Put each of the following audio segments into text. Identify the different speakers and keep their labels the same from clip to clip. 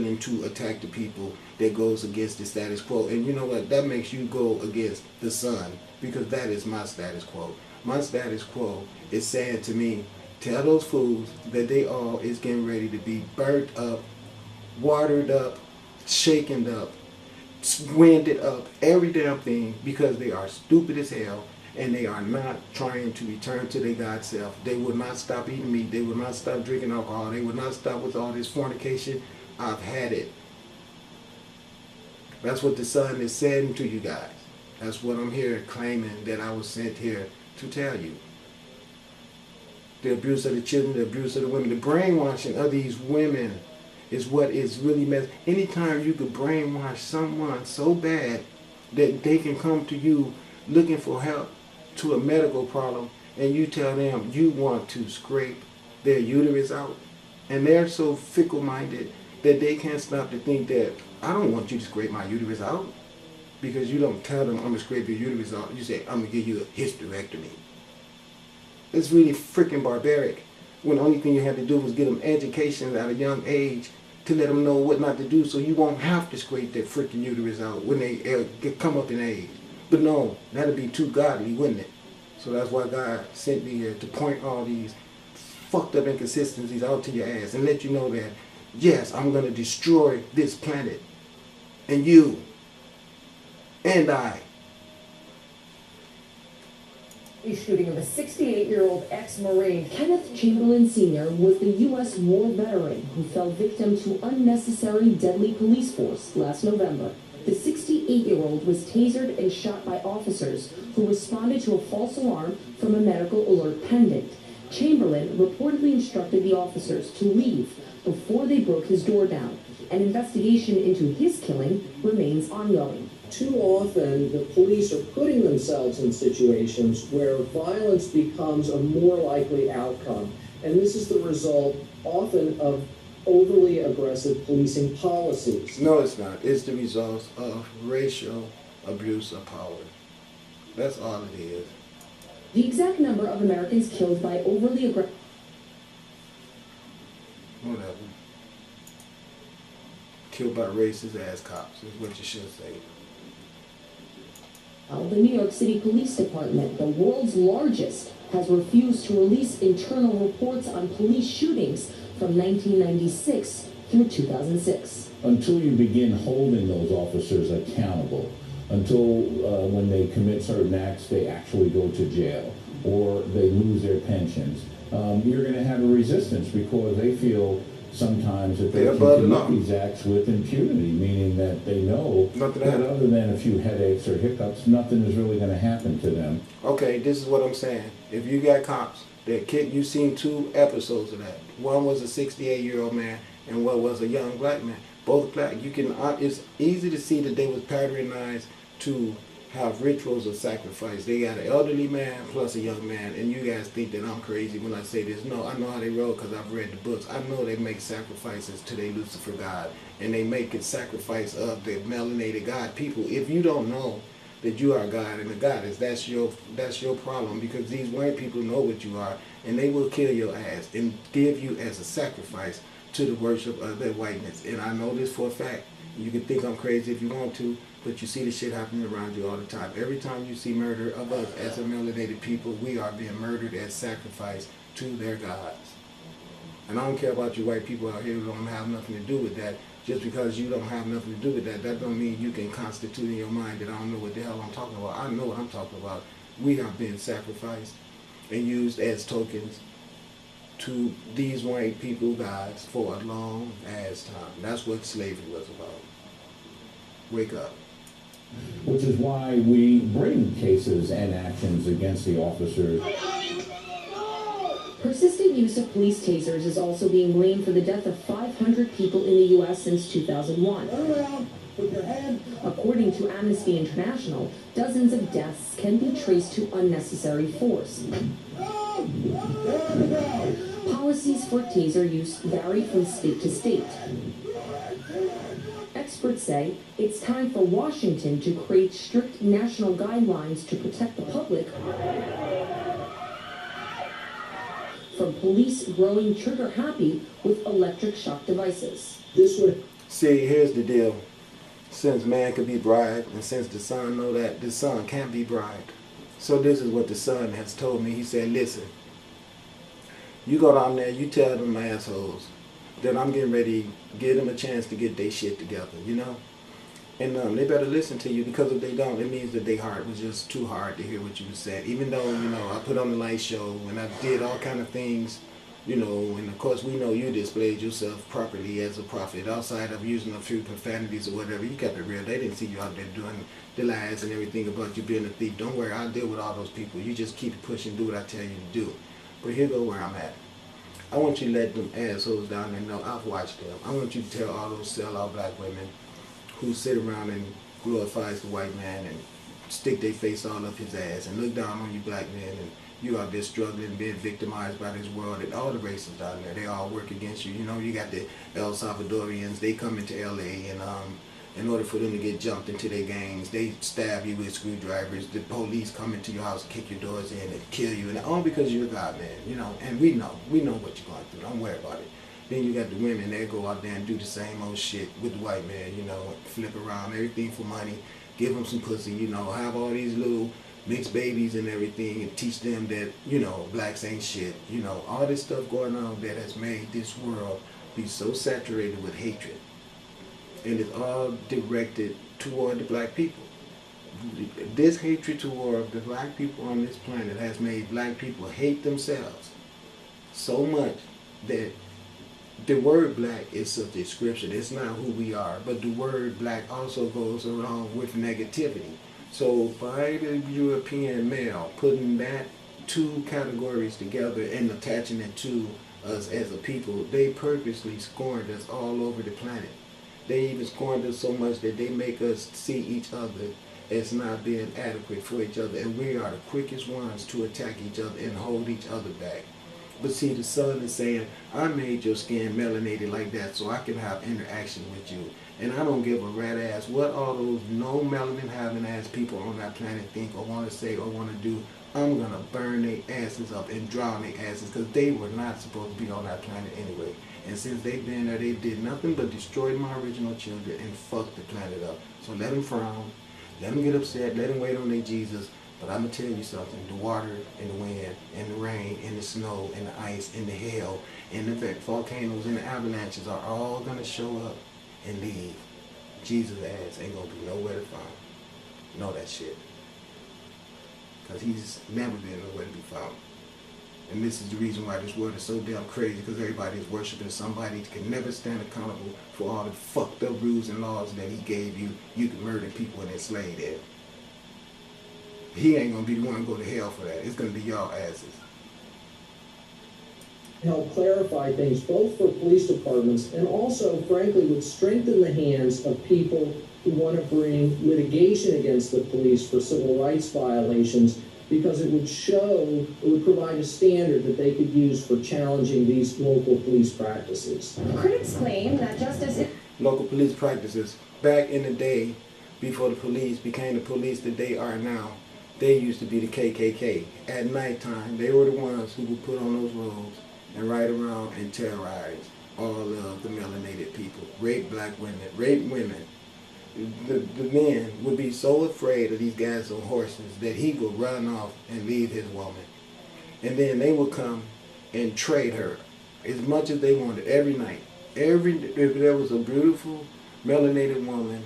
Speaker 1: willing to attack the people that goes against the status quo. And you know what? That makes you go against the sun, because that is my status quo. My status quo is saying to me, tell those fools that they all is getting ready to be burnt up, watered up, shaken up, winded up, every damn thing, because they are stupid as hell and they are not trying to return to their God self. They will not stop eating meat. They will not stop drinking alcohol. They will not stop with all this fornication. I've had it. That's what the Son is saying to you guys. That's what I'm here claiming that I was sent here to tell you. The abuse of the children, the abuse of the women, the brainwashing of these women is what is really messed. Anytime you could brainwash someone so bad that they can come to you looking for help to a medical problem, and you tell them you want to scrape their uterus out, and they're so fickle-minded that they can't stop to think that I don't want you to scrape my uterus out, because you don't tell them I'm going to scrape your uterus out. You say, I'm going to give you a hysterectomy. It's really freaking barbaric, when the only thing you had to do was get them education at a young age to let them know what not to do, so you won't have to scrape their freaking uterus out when they come up in age. But no, that'd be too godly, wouldn't it? So that's why God sent me here, to point all these fucked up inconsistencies out to your ass and let you know that, yes, I'm going to destroy this planet. And you. And I.
Speaker 2: A shooting of a 68-year-old ex-Marine. Kenneth Chamberlain Sr. was the U.S. war veteran who fell victim to unnecessary deadly police force last November. The 68-year-old was tasered and shot by officers who responded to a false alarm from a medical alert pendant. Chamberlain reportedly instructed the officers to leave before they broke his door down. An investigation into his killing remains ongoing.
Speaker 3: Too often, the police are putting themselves in situations where violence becomes a more likely outcome. And this is the result often of overly aggressive policing policies.
Speaker 1: No, it's not. It's the result of racial abuse of power. That's all it is.
Speaker 2: The exact number of Americans killed by overly aggressive...
Speaker 1: Whatever. Killed by racist ass cops is what you should say.
Speaker 2: The New York City Police Department, the world's largest, has refused to release internal reports on police shootings from 1996 through 2006.
Speaker 4: Until you begin holding those officers accountable, until when they commit certain acts, they actually go to jail or they lose their pensions, you're going to have a resistance, because they feel sometimes that they can commit these acts with impunity, meaning that they know that other than a few headaches or hiccups, nothing is really going to happen to them.
Speaker 1: Okay, this is what I'm saying. If you got cops that kid, you've seen 2 episodes of that. One was a 68-year-old man and one was a young black man. Both black. You can. It's easy to see that they was patronized to have rituals of sacrifice. They got an elderly man plus a young man, and you guys think that I'm crazy when I say this. No, I know how they roll because I've read the books. I know they make sacrifices to their Lucifer God, and they make a sacrifice of the melanated God people. If you don't know that you are God and a goddess, that's your problem, because these white people know what you are, and they will kill your ass and give you as a sacrifice to the worship of their whiteness. And I know this for a fact. You can think I'm crazy if you want to, but you see the shit happening around you all the time. Every time you see murder of us as a melanated people, we are being murdered as sacrifice to their gods. And I don't care about you white people out here who don't have nothing to do with that. Just because you don't have nothing to do with that, that don't mean you can constitute in your mind that I don't know what the hell I'm talking about. I know what I'm talking about. We have been sacrificed and used as tokens to these white people gods for a long ass time. That's what slavery was about. Wake up.
Speaker 4: Which is why we bring cases and actions against the officers.
Speaker 2: Persistent use of police tasers is also being blamed for the death of 500 people in the U.S. since 2001. According to Amnesty International, dozens of deaths can be traced to unnecessary force. Policies for taser use vary from state to state. Experts say it's time for Washington to create strict national guidelines to protect the public from police growing trigger happy with electric shock devices.
Speaker 3: This would
Speaker 1: See, here's the deal. Since man could be bribed, and since the son know that the son can't be bribed, so this is what the son has told me. He said, listen, you go down there, you tell them assholes that I'm getting ready to give them a chance to get their shit together, you know? And they better listen to you, because if they don't, it means that their heart was just too hard to hear what you said. Even though, you know, I put on the light show and I did all kind of things, you know, and of course we know you displayed yourself properly as a prophet. Outside of using a few profanities or whatever, you kept it real. They didn't see you out there doing the lies and everything about you being a thief. Don't worry, I'll deal with all those people. You just keep pushing, do what I tell you to do. But here go where I'm at. I want you to let them assholes down there know I've watched them. I want you to tell all those sellout black women who sit around and glorifies the white man and stick their face all up his ass and look down on you black men, and you out there struggling, being victimized by this world, and all the races down there, they all work against you. You know, you got the El Salvadorians, they come into LA, and in order for them to get jumped into their gangs, they stab you with screwdrivers. The police come into your house, kick your doors in, and kill you, and all because you're a God man, you know. And we know what you're going through. Don't worry about it. Then you got the women, they go out there and do the same old shit with the white man, you know, flip around, everything for money, give them some pussy, you know, have all these little mixed babies and everything, and teach them that, you know, blacks ain't shit. You know, all this stuff going on that has made this world be so saturated with hatred. And it's all directed toward the black people. This hatred toward the black people on this planet has made black people hate themselves so much that the word black is a description. It's not who we are. But the word black also goes along with negativity. So by the European male putting that two categories together and attaching it to us as a people, they purposely scorned us all over the planet. They even scorned us so much that they make us see each other as not being adequate for each other. And we are the quickest ones to attack each other and hold each other back. But see, the sun is saying, I made your skin melanated like that so I can have interaction with you. And I don't give a rat ass what all those no melanin having ass people on that planet think or want to say or want to do. I'm going to burn their asses up and drown their asses, because they were not supposed to be on that planet anyway. And since they've been there, they did nothing but destroy my original children and fuck the planet up. So let them frown, let them get upset, let them wait on their Jesus. But I'm going to tell you something, the water and the wind and the rain and the snow and the ice and the hail and the volcanoes and the avalanches are all going to show up and leave. Jesus' ass ain't going to be nowhere to find. Know that shit. Because he's never been nowhere to be found. And this is the reason why this world is so damn crazy, because everybody is worshiping somebody that can never stand accountable for all the fucked up rules and laws that he gave you. You can murder people and enslave them. He ain't going to be the one to go to hell for that. It's going to be y'all asses.
Speaker 3: Help clarify things both for police departments and also, frankly, would strengthen the hands of people who want to bring litigation against the police for civil rights violations, because it would provide a standard that they could use for challenging these local police practices.
Speaker 2: Critics claim that justice...
Speaker 1: Local police practices. Back in the day, before the police became the police that they are now, they used to be the KKK. At nighttime, they were the ones who would put on those robes and ride around and terrorize all of the melanated people. Rape black women, rape women. The men would be so afraid of these guys on horses that he would run off and leave his woman. And then they would come and trade her as much as they wanted every night. If there was a beautiful melanated woman,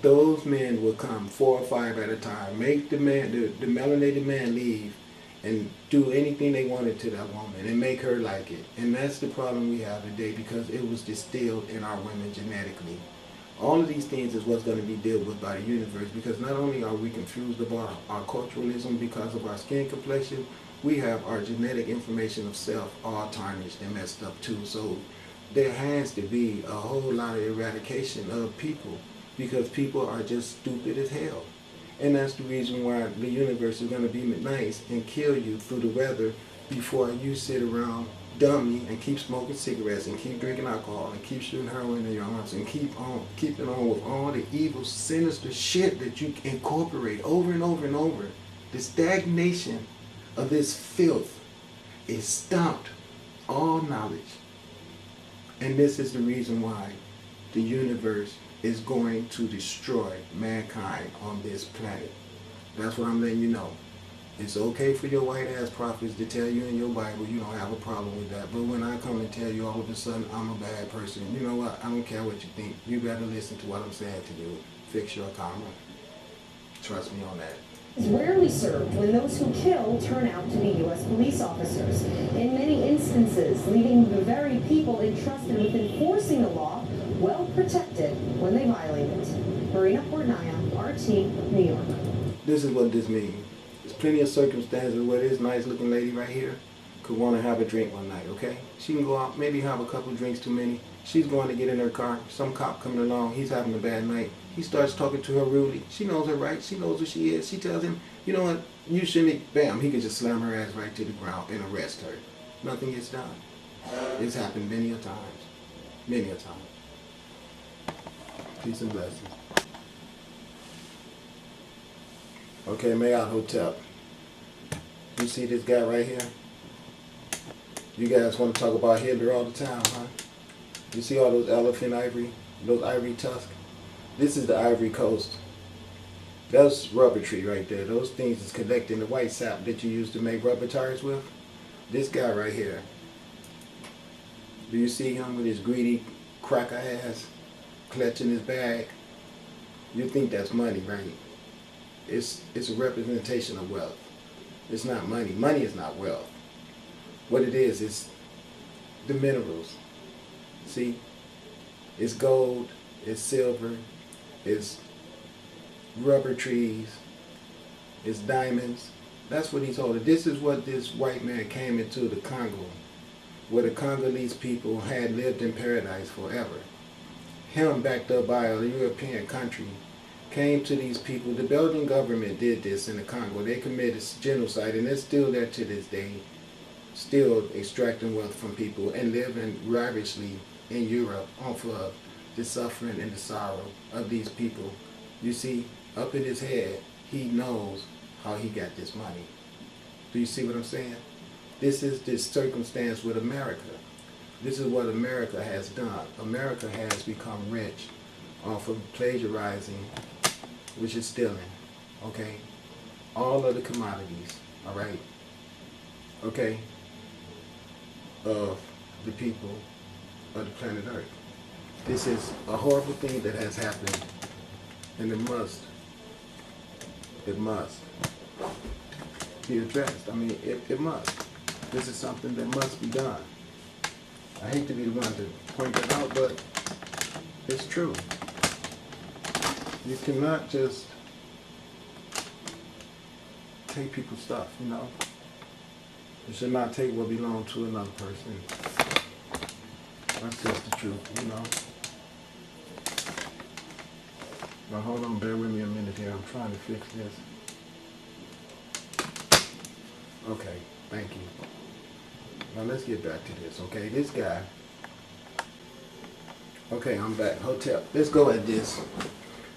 Speaker 1: those men would come 4 or 5 at a time, make the melanated man leave and do anything they wanted to that woman and make her like it. And that's the problem we have today, because it was distilled in our women genetically. All of these things is what's going to be dealt with by the universe, because not only are we confused about our culturalism because of our skin complexion, we have our genetic information of self all tarnished and messed up too. So there has to be a whole lot of eradication of people, because people are just stupid as hell. And that's the reason why the universe is going to be nice and kill you through the weather before you sit around dummy and keep smoking cigarettes and keep drinking alcohol and keep shooting heroin in your arms and keeping on with all the evil, sinister shit that you incorporate over and over and over. The stagnation of this filth is stumped all knowledge. And this is the reason why the universe is going to destroy mankind on this planet. That's what I'm letting you know. It's okay for your white ass prophets to tell you in your Bible you don't have a problem with that. But when I come and tell you all of a sudden I'm a bad person, you know what? I don't care what you think. You better listen to what I'm saying to you. Fix your karma. Trust me on that.
Speaker 2: Is rarely served when those who kill turn out to be U.S. police officers. In many instances, leaving the very people entrusted with enforcing the law well protected when they violate it. Marina Portnaya, RT, New York.
Speaker 1: This is what this means. There's plenty of circumstances where this nice looking lady right here could want to have a drink one night, okay? She can go out, maybe have a couple drinks too many. She's going to get in her car. Some cop coming along. He's having a bad night. He starts talking to her rudely. She knows her rights. She knows who she is. She tells him, you know what? You shouldn't. Bam. He could just slam her ass right to the ground and arrest her. Nothing gets done. It's happened many a times. Many a time. Peace and blessings. Okay, Mayot Hotel. You see this guy right here? You guys want to talk about Hitler all the time, huh? You see all those elephant ivory, those ivory tusks? This is the Ivory Coast. That's rubber tree right there. Those things is collecting the white sap that you use to make rubber tires with. This guy right here. Do you see him with his greedy cracker ass clutching his bag? You think that's money, right? It's a representation of wealth. It's not money. Money is not wealth. What it is the minerals. See? It's gold, it's silver, it's rubber trees, it's diamonds. That's what he's holding. This is what this white man came into the Congo, where the Congolese people had lived in paradise forever. Him, backed up by a European country, came to these people. The Belgian government did this in the Congo. They committed genocide, and they're still there to this day, still extracting wealth from people and living ravishly in Europe off of the suffering and the sorrow of these people. You see, up in his head, he knows how he got this money. Do you see what I'm saying? This is this circumstance with America. This is what America has done. America has become rich off of plagiarizing, which is stealing, okay? All of the commodities, all right? Okay? Of the people of the planet Earth. This is a horrible thing that has happened, and it must be addressed. I mean, it must. This is something that must be done. I hate to be the one to point that out, but it's true. You cannot just take people's stuff, you know? You should not take what belongs to another person. That's just the truth, you know? Now hold on, bear with me a minute here. I'm trying to fix this. Okay, thank you. Now let's get back to this, okay? This guy. Okay, I'm back. Hotel. Let's go at this.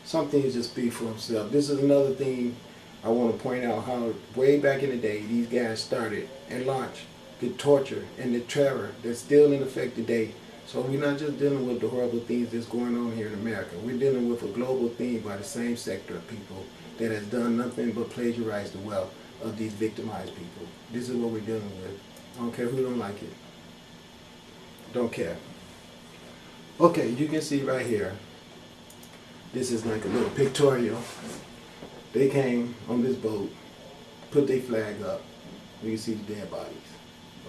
Speaker 1: Some things just speak for himself. This is another thing I want to point out, how way back in the day these guys started and launched the torture and the terror that's still in effect today. So we're not just dealing with the horrible things that's going on here in America. We're dealing with a global thing by the same sector of people that has done nothing but plagiarize the wealth of these victimized people. This is what we're dealing with. I don't care who don't like it. Don't care. Okay, you can see right here. This is like a little pictorial. They came on this boat, put their flag up. You can see the dead bodies.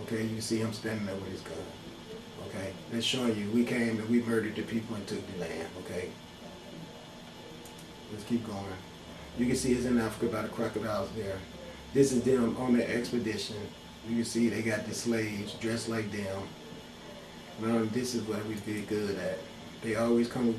Speaker 1: Okay, you can see him standing there with his gun. Okay, that's showing you we came and we murdered the people and took the land. Okay, let's keep going. You can see it's in Africa by the crocodiles there. This is them on their expedition. You can see they got the slaves dressed like them. Now this is what we did good at. They always come with